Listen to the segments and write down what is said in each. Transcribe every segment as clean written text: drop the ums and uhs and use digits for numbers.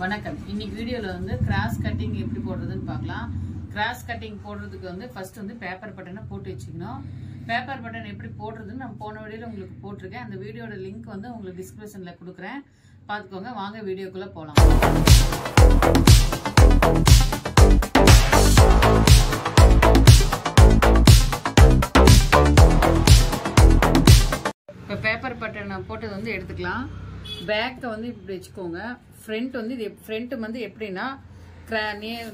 வணக்கம். இன்னைக்கு வீடியோல வந்து கிராஸ் கட்டிங் எப்படி போடுறதுன்னு பார்க்கலாம். கிராஸ் கட்டிங் போடுறதுக்கு வந்து ஃபர்ஸ்ட் வந்து பேப்பர் பட்டனை போட்டு வச்சுக்கணும். பேப்பர் பட்டன் எப்படி போடுறதுன்னு நான் போன வீடியோல உங்களுக்கு போட்டிருக்கேன். அந்த வீடியோட லிங்க் வந்து உங்களுக்கு டிஸ்கிரிப்ஷன்ல கொடுக்குறேன், பார்த்துக்கோங்க. வாங்க வீடியோக்குள்ள போலாம். இப்போ பேப்பர் பட்டனை போட்டது வந்து எடுத்துக்கலாம். பேக்கை வந்து இப்படி வச்சுக்கோங்க. ஃப்ரண்ட் வந்து இது ஃப்ரண்ட் வந்து எப்படின்னா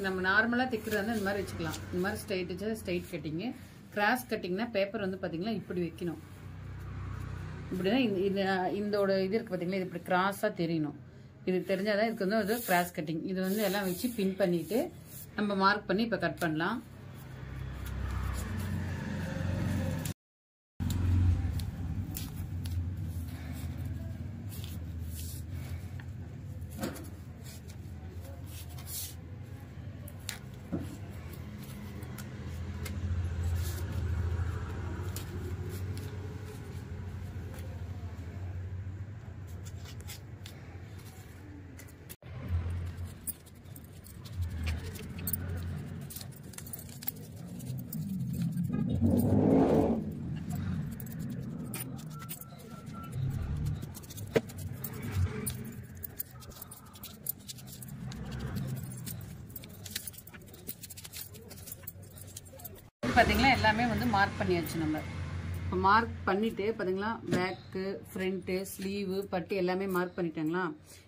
நம்ம நார்மலாக தைக்கிறது வந்து இந்த மாதிரி வச்சுக்கலாம். இந்த மாதிரி ஸ்ட்ரைட் வச்சா ஸ்ட்ரைட் கட்டிங்கு. கிராஸ் கட்டிங்னா பேப்பர் வந்து பார்த்தீங்கன்னா இப்படி வைக்கணும். இப்படிதான் இதோட இது இருக்குது பார்த்தீங்களா, இது இப்படி கிராஸாக தெரியணும். இது தெரிஞ்சாதான் இதுக்கு வந்து ஒரு கிராஸ் கட்டிங். இது வந்து எல்லாம் வச்சு பின் பண்ணிட்டு நம்ம மார்க் பண்ணி இப்போ கட் பண்ணலாம். பார்த்தீங்களா, எல்லாமே வந்து மார்க் பண்ணியாச்சு. நம்ம இப்போ மார்க் பண்ணிட்டு பார்த்தீங்களா, பேக்கு, ஃப்ரண்ட்டு, ஸ்லீவு, பட்டி எல்லாமே மார்க் பண்ணிட்டாங்களா.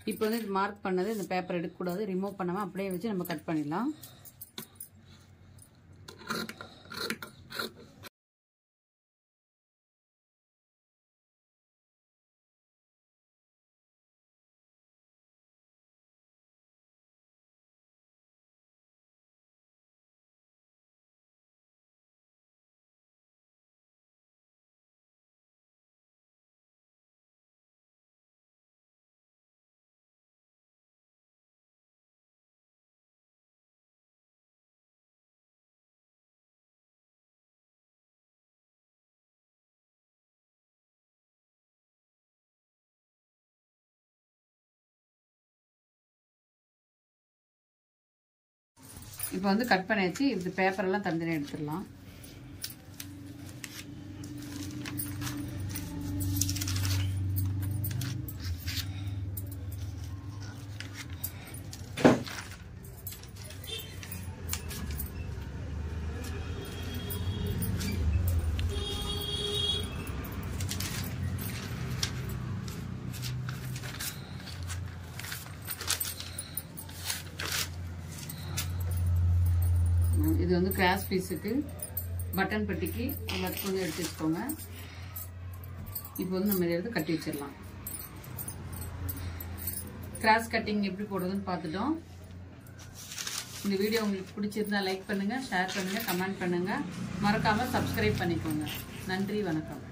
இப்போ வந்து இது மார்க் பண்ணது இந்த பேப்பர் எடுக்கக்கூடாது, ரிமூவ் பண்ணாமல் அப்படியே வச்சு நம்ம கட் பண்ணிடலாம். இப்போ வந்து கட் பண்ணியாச்சு. இது பேப்பரெல்லாம் தனித்தனியாக எடுத்துடலாம். இது வந்து கிராஸ் பீஸுக்கு, பட்டன் பட்டிக்கு எல்லாத்துக்கும் வந்து எடுத்து வச்சுக்கோங்க. இப்போ வந்து நம்ம இதை எடுத்து கட்டி வச்சிடலாம். கிராஸ் கட்டிங் எப்படி போடுறதுன்னு பார்த்துட்டோம். இந்த வீடியோ உங்களுக்கு பிடிச்சிருந்தா லைக் பண்ணுங்க, ஷேர் பண்ணுங்க, கமெண்ட் பண்ணுங்க, மறக்காம சப்ஸ்கிரைப் பண்ணிக்கோங்க. நன்றி, வணக்கம்.